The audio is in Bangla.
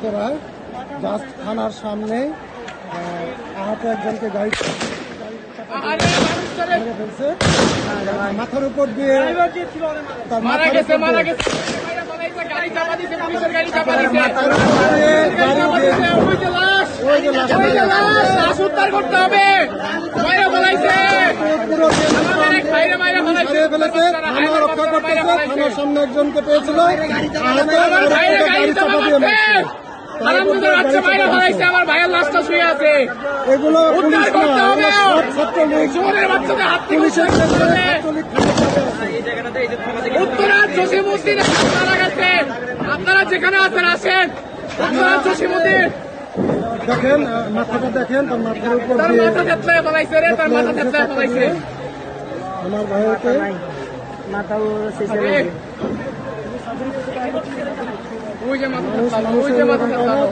উত্তরায় জাস্ট থানার সামনে আহত একজনকে গাড়ি ফেলছে, মাথার উপর দিয়ে তার মাথা গেছে, উদ্ধার করতে হবে। থানা রক্ষা করতেছে, থানার সামনে একজনকে পেয়েছিল, আমার ভাইয়ের লাশটা শুয়ে আছে। এগুলো উদ্ধার করতে হবে। উত্তরার জসিমউদ্দিন মারা গেছে। আপনারা যেখানে আছেন আসেন। উত্তরার জসিমউদ্দিন দেখেন, মাথাটা দেখেন, তার মাথার উপর তার মাথা থেতলায় ফেলাইছে রে, তার মাথা থেতলায় ফেলাইছে। আমার ভাইকে ওই যে মাথা থেতলানো, ওই যে মাথা থেতলানো।